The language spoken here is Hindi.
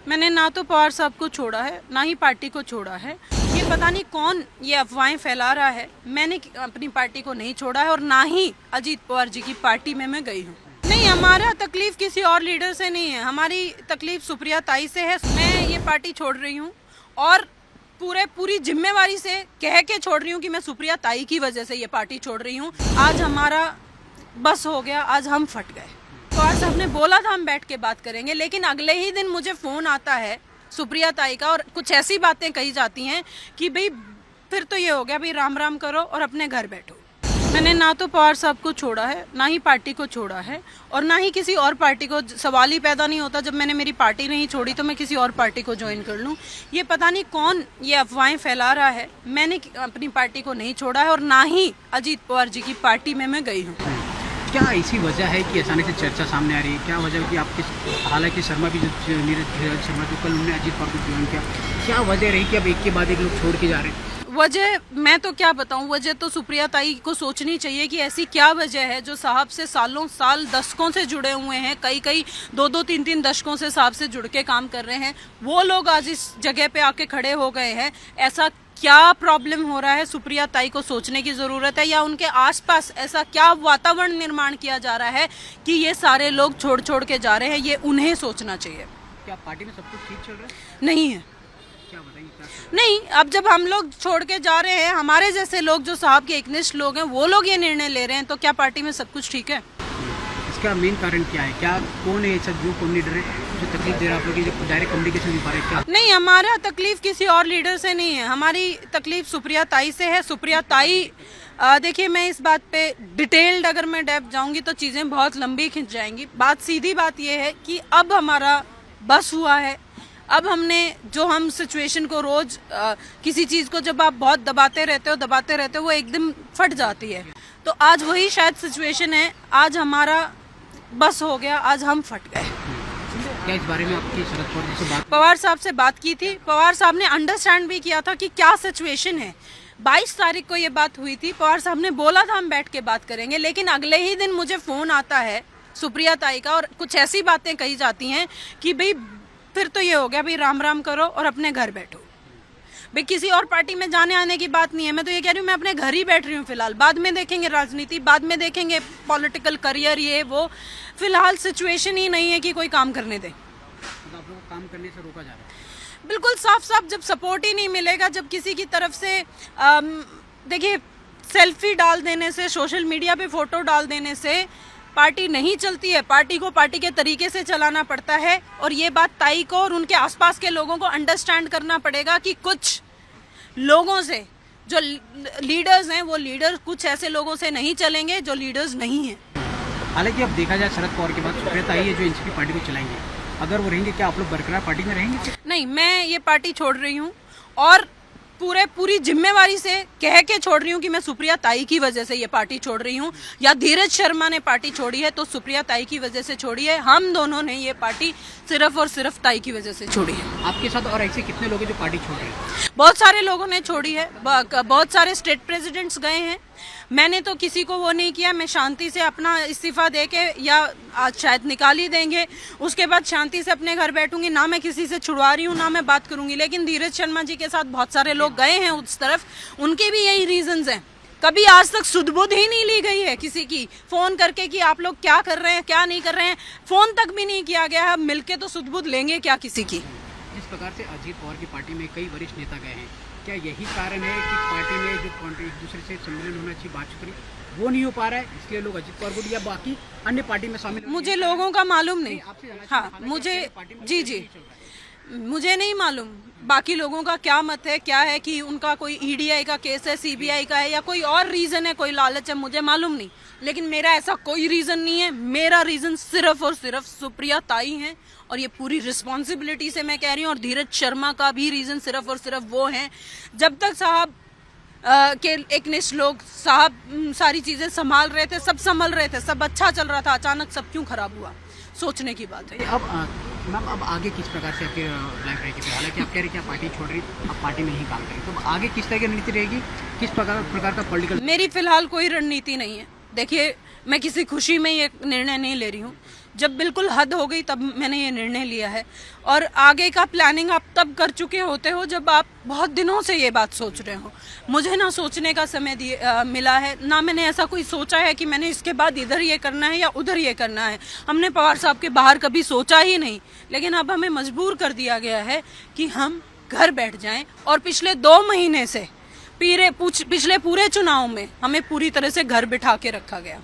मैंने ना तो पवार साहब को छोड़ा है, ना ही पार्टी को छोड़ा है। ये पता नहीं कौन ये अफवाहें फैला रहा है। मैंने अपनी पार्टी को नहीं छोड़ा है और ना ही अजीत पवार जी की पार्टी में मैं गई हूँ। नहीं, हमारा तकलीफ किसी और लीडर से नहीं है, हमारी तकलीफ सुप्रिया ताई से है। मैं ये पार्टी छोड़ रही हूँ और पूरी जिम्मेवारी से कह के छोड़ रही हूँ कि मैं सुप्रिया ताई की वजह से ये पार्टी छोड़ रही हूँ। आज हमारा बस हो गया, आज हम फट गए। पवार साहब ने बोला था हम बैठ के बात करेंगे, लेकिन अगले ही दिन मुझे फ़ोन आता है सुप्रिया ताई का और कुछ ऐसी बातें कही जाती हैं कि भाई फिर तो ये हो गया, भाई राम राम करो और अपने घर बैठो। मैंने ना तो पवार साहब को छोड़ा है, ना ही पार्टी को छोड़ा है और ना ही किसी और पार्टी को। सवाल ही पैदा नहीं होता जब मैंने मेरी पार्टी नहीं छोड़ी तो मैं किसी और पार्टी को ज्वाइन कर लूँ। ये पता नहीं कौन ये अफवाहें फैला रहा है। मैंने अपनी पार्टी को नहीं छोड़ा है और ना ही अजीत पवार जी की पार्टी में मैं गई हूँ। क्या ऐसी वजह है कि अचानक से चर्चा सामने आ रही है? क्या वजह कि आपके, हालांकि शर्मा भी नीरज शर्मा जो कल उन्होंने अजीत पवार को ज्वाइन किया, क्या वजह रही कि अब एक के बाद एक लोग छोड़ के जा रहे हैं? वजह मैं तो क्या बताऊं, वजह तो सुप्रिया ताई को सोचनी चाहिए कि ऐसी क्या वजह है जो साहब से सालों साल दशकों से जुड़े हुए हैं, कई 2-3 दशकों से साहब से जुड़ के काम कर रहे हैं। वो लोग आज इस जगह पे आके खड़े हो गए हैं। ऐसा क्या प्रॉब्लम हो रहा है, सुप्रिया ताई को सोचने की ज़रूरत है, या उनके आसपास ऐसा क्या वातावरण निर्माण किया जा रहा है कि ये सारे लोग छोड़ के जा रहे हैं। ये उन्हें सोचना चाहिए। क्या पार्टी में सब कुछ ठीक चल रहा है? नहीं है। क्या बताइए? नहीं, अब जब हम लोग छोड़ के जा रहे हैं, हमारे जैसे लोग जो साहब के एकनिष्ठ लोग हैं वो लोग ये निर्णय ले रहे हैं, तो क्या पार्टी में सब कुछ ठीक है? इसका मेन कारण क्या है? क्या कौन है ऐसा जो कौन लीडर है जो तकलीफ दे रहा है आप लोग की, जो डायरेक्ट कम्युनिकेशन नहीं पा रहे? क्या नहीं, हमारा तकलीफ किसी और लीडर से नहीं है, हमारी तकलीफ सुप्रिया ताई से है। सुप्रिया ताई, देखिए मैं इस बात पे डिटेल्ड अगर मैं डेप्थ जाऊंगी तो चीज़ें बहुत लंबी खिंच जाएंगी। सीधी बात ये है कि अब हमारा बस हुआ है। अब हमने जो हम सिचुएशन को रोज किसी चीज़ को जब आप बहुत दबाते रहते हो वो एकदम फट जाती है। तो आज वही शायद सिचुएशन है। आज हमारा बस हो गया, आज हम फट गए। क्या इस बारे में आपकी शरद पवार जी से बात? पवार साहब से बात की थी। पवार साहब ने अंडरस्टैंड भी किया था कि क्या सिचुएशन है। 22 तारीख को ये बात हुई थी। पवार साहब ने बोला था हम बैठ के बात करेंगे, लेकिन अगले ही दिन मुझे फ़ोन आता है सुप्रिया ताई का और कुछ ऐसी बातें कही जाती हैं कि भाई फिर तो ये हो गया, भाई राम राम करो और अपने घर बैठो। भाई किसी और पार्टी में जाने आने की बात नहीं है। मैं तो ये कह रही हूँ मैं अपने घर ही बैठ रही हूँ फिलहाल। बाद में देखेंगे राजनीति, बाद में देखेंगे पॉलिटिकल करियर, ये वो। फिलहाल सिचुएशन ही नहीं है कि कोई काम करने दे। तो आप लोगों को काम करने से रोका जा रहा है? बिल्कुल साफ साफ, जब सपोर्ट ही नहीं मिलेगा, जब किसी की तरफ से देखिए सेल्फी डाल देने से, सोशल मीडिया पे फोटो डाल देने से पार्टी नहीं चलती है। पार्टी को पार्टी के तरीके से चलाना पड़ता है और ये बात ताई को और उनके आसपास के लोगों को अंडरस्टैंड करना पड़ेगा कि कुछ लोगों से, जो लीडर्स हैं, वो लीडर कुछ ऐसे लोगों से नहीं चलेंगे जो लीडर्स नहीं हैं। हालांकि अब देखा जाए शरद पवार के बाद सुप्रिया ताई है जो एनसीपी पार्टी को चलाएंगे, अगर वो रहेंगे क्या आप लोग बरकरार पार्टी में रहेंगे? नहीं, मैं ये पार्टी छोड़ रही हूँ और पूरी जिम्मेवारी से कह के छोड़ रही हूँ कि मैं सुप्रिया ताई की वजह से ये पार्टी छोड़ रही हूँ। या धीरज शर्मा ने पार्टी छोड़ी है तो सुप्रिया ताई की वजह से छोड़ी है। हम दोनों ने ये पार्टी सिर्फ और सिर्फ ताई की वजह से छोड़ी है। आपके साथ और ऐसे कितने लोग हैं जो पार्टी छोड़ रहे हैं? बहुत सारे लोगों ने छोड़ी है, बहुत सारे स्टेट प्रेसिडेंट्स गए हैं। मैंने तो किसी को वो नहीं किया। मैं शांति से अपना इस्तीफा दे के, या आज शायद निकाल ही देंगे, उसके बाद शांति से अपने घर बैठूंगी। ना मैं किसी से छुड़वा रही हूँ, ना मैं बात करूंगी। लेकिन धीरज शर्मा जी के साथ बहुत सारे लोग गए हैं उस तरफ, उनके भी यही रीजंस हैं। कभी आज तक सुध-बुध ही नहीं ली गई है किसी की, फोन करके कि आप लोग क्या कर रहे हैं, क्या नहीं कर रहे हैं। फोन तक भी नहीं किया गया है। मिलके तो सुध-बुध लेंगे क्या किसी की? जिस प्रकार से अजीत पवार की पार्टी में कई वरिष्ठ नेता गए हैं, क्या यही कारण है कि पार्टी में जो एक दूसरे से सम्मेलन होना चाहिए, बातचीत वो नहीं हो पा रहा है, इसलिए लोग अजीत पवार को या बाकी अन्य पार्टी में शामिल? मुझे लोगों का मालूम नहीं। हाँ, मुझे नहीं मालूम बाकी लोगों का क्या मत है, क्या है कि उनका कोई ईडीआई का केस है, सीबीआई का है, या कोई और रीज़न है, कोई लालच है, मुझे मालूम नहीं। लेकिन मेरा ऐसा कोई रीज़न नहीं है। मेरा रीज़न सिर्फ और सिर्फ सुप्रिया ताई हैं और ये पूरी रिस्पॉन्सिबिलिटी से मैं कह रही हूँ। और धीरज शर्मा का भी रीज़न सिर्फ और सिर्फ वो हैं। जब तक साहब के एकनिष्ठ लोग, साहब सारी चीज़ें संभाल रहे थे, सब संभल रहे थे, सब अच्छा चल रहा था, अचानक सब क्यों खराब हुआ, सोचने की बात है। अब मैम, अब आगे किस प्रकार से आपकी लाइफ रहेगी? हालांकि आप कह रहे हैं कि आप पार्टी छोड़ रही, आप पार्टी में ही काम करेंगे, तो आगे किस तरह की रणनीति रहेगी, किस प्रकार का पॉलिटिकल? मेरी फिलहाल कोई रणनीति नहीं है। देखिए, मैं किसी खुशी में ये निर्णय नहीं ले रही हूँ। जब बिल्कुल हद हो गई तब मैंने ये निर्णय लिया है। और आगे का प्लानिंग आप तब कर चुके होते हो जब आप बहुत दिनों से ये बात सोच रहे हो। मुझे ना सोचने का समय मिला है, ना मैंने ऐसा कोई सोचा है कि मैंने इसके बाद इधर ये करना है या उधर ये करना है। हमने पवार साहब के बाहर कभी सोचा ही नहीं, लेकिन अब हमें मजबूर कर दिया गया है कि हम घर बैठ जाएं। और पिछले 2 महीने से पिछले पूरे चुनाव में हमें पूरी तरह से घर बिठा के रखा गया।